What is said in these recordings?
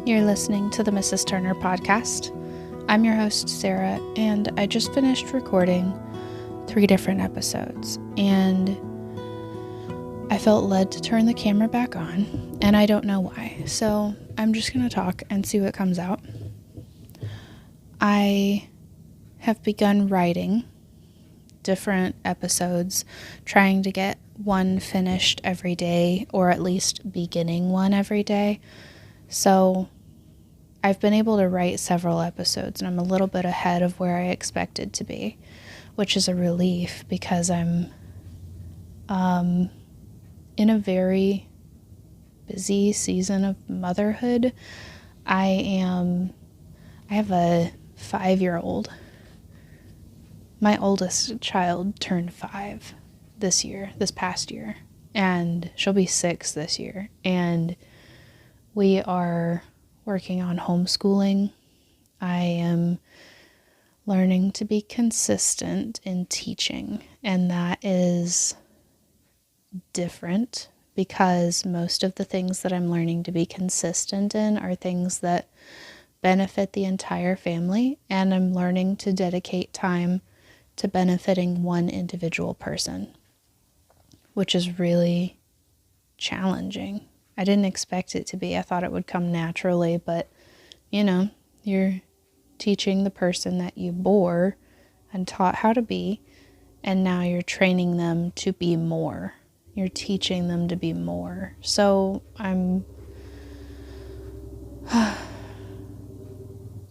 You're listening to the Mrs. Turner podcast. I'm your host, Sarah, and I just finished recording 3 different episodes, and I felt led to turn the camera back on, and I don't know why. So I'm just going to talk and see what comes out. I have begun writing different episodes, trying to get one finished every day, or at least beginning one every day. So I've been able to write several episodes, and I'm a little bit ahead of where I expected to be, which is a relief because I'm in a very busy season of motherhood. I have a 5-year-old. My oldest child turned 5 this past year, and she'll be 6 this year. And we are working on homeschooling. I am learning to be consistent in teaching, and that is different because most of the things that I'm learning to be consistent in are things that benefit the entire family, and I'm learning to dedicate time to benefiting one individual person, which is really challenging. I didn't expect it to be. I thought it would come naturally, but you're teaching the person that you bore and taught how to be, and now you're training them to be more. You're teaching them to be more. So I'm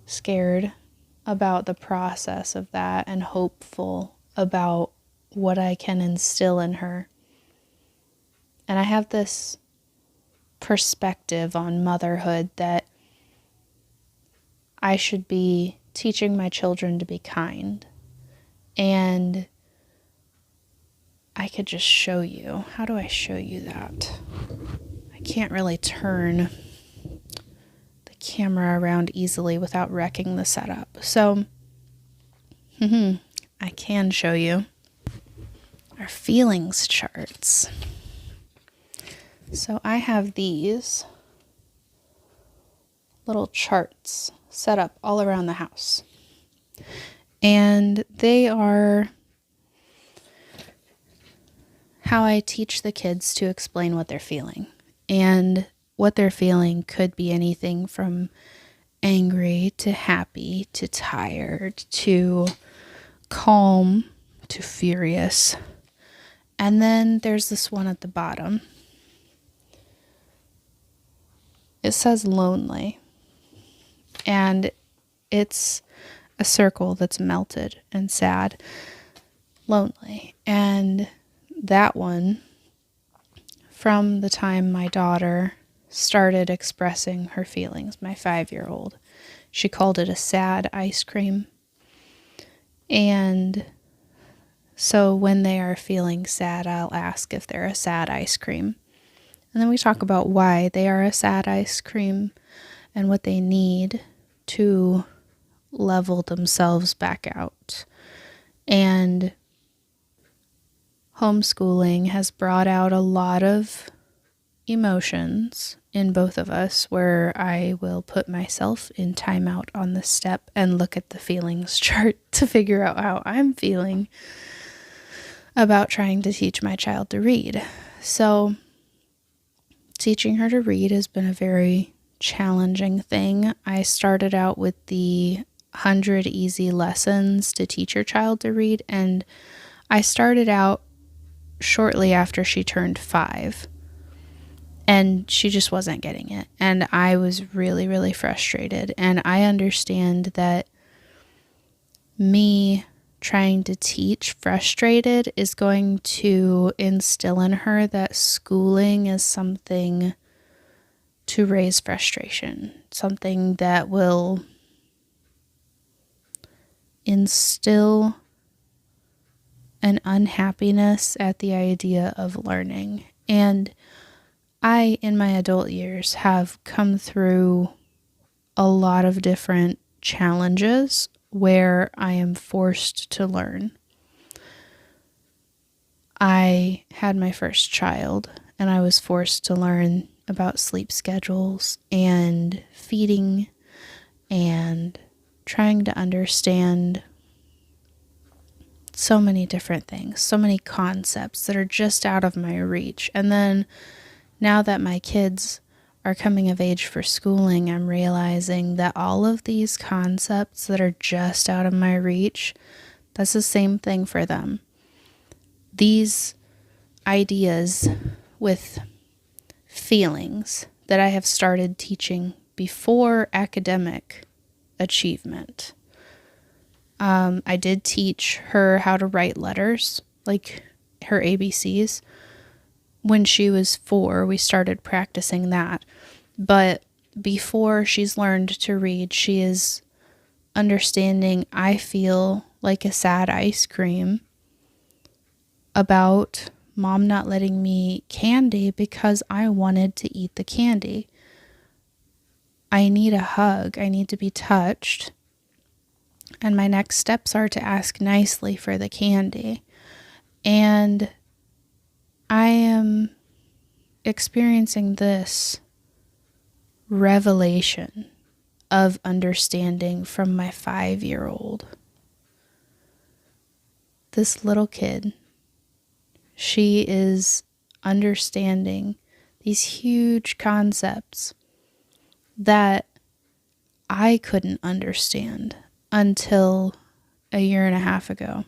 scared about the process of that and hopeful about what I can instill in her. And I have this perspective on motherhood that I should be teaching my children to be kind. And I could just show you. How do I show you that? I can't really turn the camera around easily without wrecking the setup. So, I can show you our feelings charts. So I have these little charts set up all around the house. And they are how I teach the kids to explain what they're feeling. And what they're feeling could be anything from angry to happy to tired to calm to furious. And then there's this one at the bottom. It says lonely. And it's a circle that's melted and sad. Lonely. And that one, from the time my daughter started expressing her feelings, my 5-year-old, she called it a sad ice cream. And so when they are feeling sad, I'll ask if they're a sad ice cream. And then we talk about why they are a sad ice cream and what they need to level themselves back out. And homeschooling has brought out a lot of emotions in both of us, where I will put myself in timeout on the step and look at the feelings chart to figure out how I'm feeling about trying to teach my child to read. So teaching her to read has been a very challenging thing. I started out with the 100 easy lessons to teach your child to read, and I started out shortly after she turned 5, and she just wasn't getting it. And I was really, really frustrated. And I understand that me trying to teach frustrated is going to instill in her that schooling is something to raise frustration, something that will instill an unhappiness at the idea of learning. And I, in my adult years, have come through a lot of different challenges where I am forced to learn. I had my first child, and I was forced to learn about sleep schedules and feeding and trying to understand so many different things, so many concepts that are just out of my reach. And then now that my kids are coming of age for schooling, I'm realizing that all of these concepts that are just out of my reach, that's the same thing for them. These ideas with feelings that I have started teaching before academic achievement. I did teach her how to write letters, like her ABCs. When she was 4, we started practicing that. But before she's learned to read, she is understanding I feel like a sad ice cream about mom not letting me candy because I wanted to eat the candy. I need a hug. I need to be touched. And my next steps are to ask nicely for the candy. And I am experiencing this revelation of understanding from my 5-year-old. This little kid, she is understanding these huge concepts that I couldn't understand until a year and a half ago.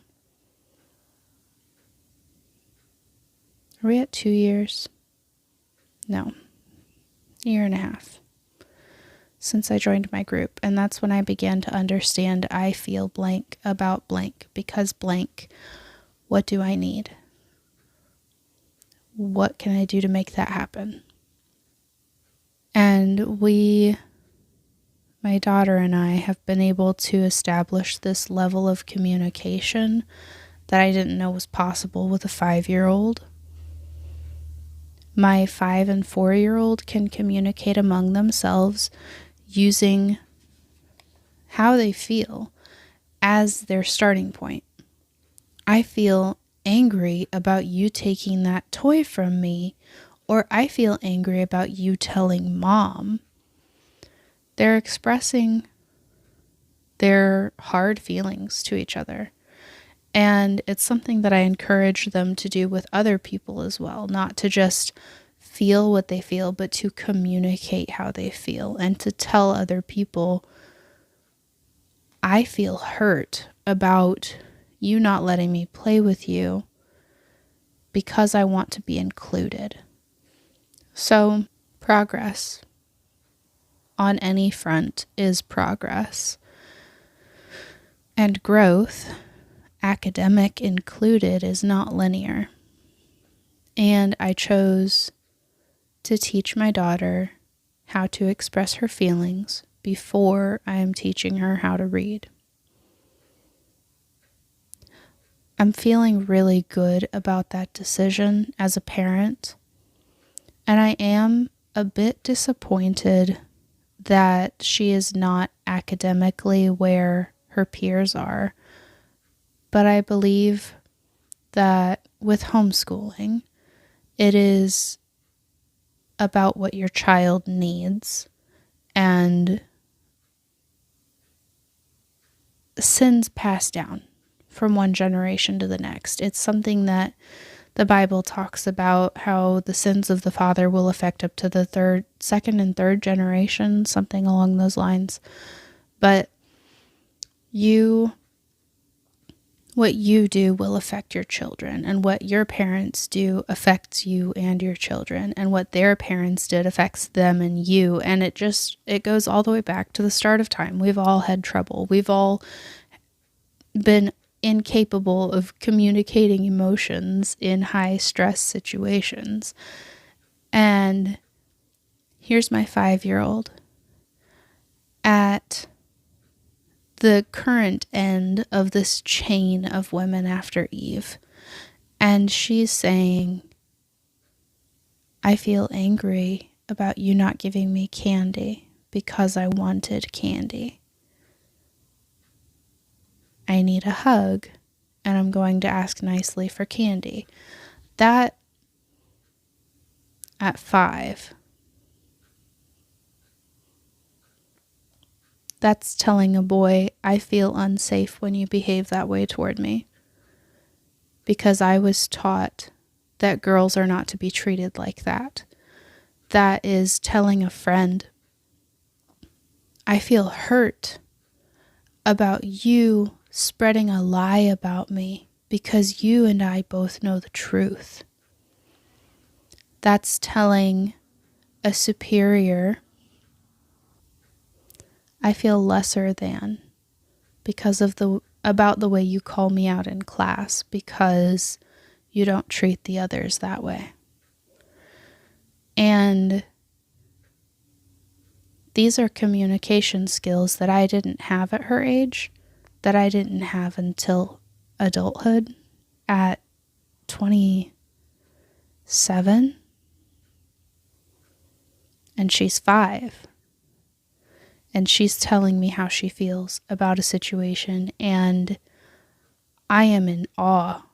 Are we at 2 years? No, a year and a half since I joined my group. And that's when I began to understand I feel blank about blank because blank, what do I need? What can I do to make that happen? And my daughter and I have been able to establish this level of communication that I didn't know was possible with a 5-year-old. My 5 and 4-year-old can communicate among themselves using how they feel as their starting point. I feel angry about you taking that toy from me, or I feel angry about you telling mom. They're expressing their hard feelings to each other. And it's something that I encourage them to do with other people as well, not to just feel what they feel, but to communicate how they feel and to tell other people, I feel hurt about you not letting me play with you because I want to be included. So, progress on any front is progress. And growth, academic included, is not linear. And I chose to teach my daughter how to express her feelings before I am teaching her how to read. I'm feeling really good about that decision as a parent, and I am a bit disappointed that she is not academically where her peers are, but I believe that with homeschooling, it is about what your child needs and sins passed down from one generation to the next. It's something that the Bible talks about, how the sins of the father will affect up to the second and third generation, something along those lines. But what you do will affect your children, and what your parents do affects you and your children, and what their parents did affects them and you. And it goes all the way back to the start of time. We've all had trouble. We've all been incapable of communicating emotions in high stress situations. And here's my 5-year-old at the current end of this chain of women after Eve. And she's saying, I feel angry about you not giving me candy because I wanted candy. I need a hug, and I'm going to ask nicely for candy. That, at 5, That's telling a boy, I feel unsafe when you behave that way toward me. Because I was taught that girls are not to be treated like that. That is telling a friend, I feel hurt about you spreading a lie about me because you and I both know the truth. That's telling a superior, I feel lesser than because of about the way you call me out in class because you don't treat the others that way. And these are communication skills that I didn't have at her age, that I didn't have until adulthood at 27. And she's 5. And she's telling me how she feels about a situation. And I am in awe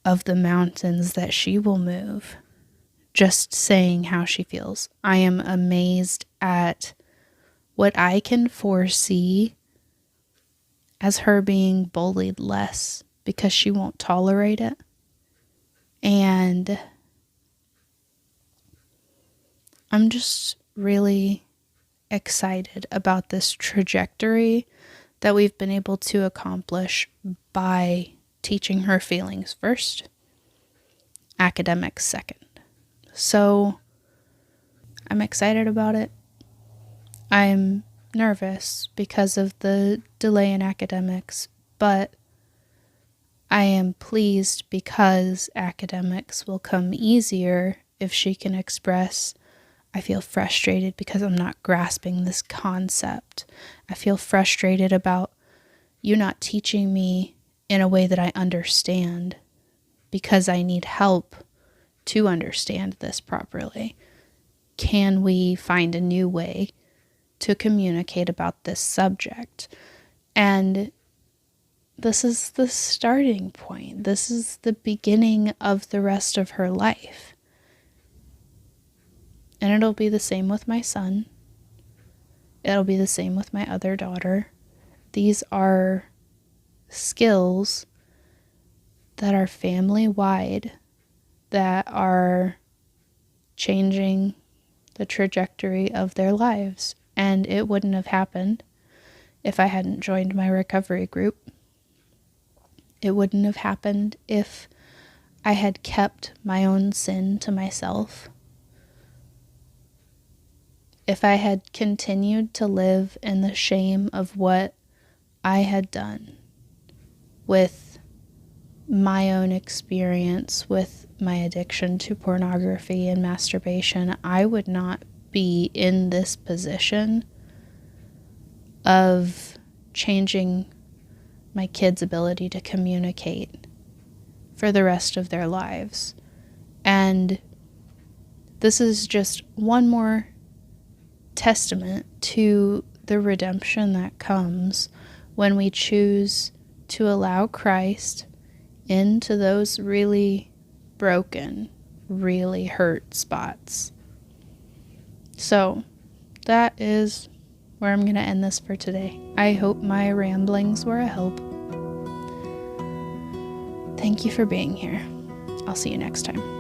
of the mountains that she will move just saying how she feels. I am amazed at what I can foresee as her being bullied less because she won't tolerate it. And I'm just really excited about this trajectory that we've been able to accomplish by teaching her feelings first, academics second. So I'm excited about it. I'm nervous because of the delay in academics, but I am pleased because academics will come easier if she can express, I feel frustrated because I'm not grasping this concept. I feel frustrated about you not teaching me in a way that I understand because I need help to understand this properly. Can we find a new way to communicate about this subject? And this is the starting point. This is the beginning of the rest of her life. And it'll be the same with my son. It'll be the same with my other daughter. These are skills that are family-wide, that are changing the trajectory of their lives. And it wouldn't have happened if I hadn't joined my recovery group. It wouldn't have happened if I had kept my own sin to myself. If I had continued to live in the shame of what I had done with my own experience with my addiction to pornography and masturbation, I would not be in this position of changing my kids' ability to communicate for the rest of their lives. And this is just one more testament to the redemption that comes when we choose to allow Christ into those really broken, really hurt spots. So that is where I'm going to end this for today. I hope my ramblings were a help. Thank you for being here. I'll see you next time.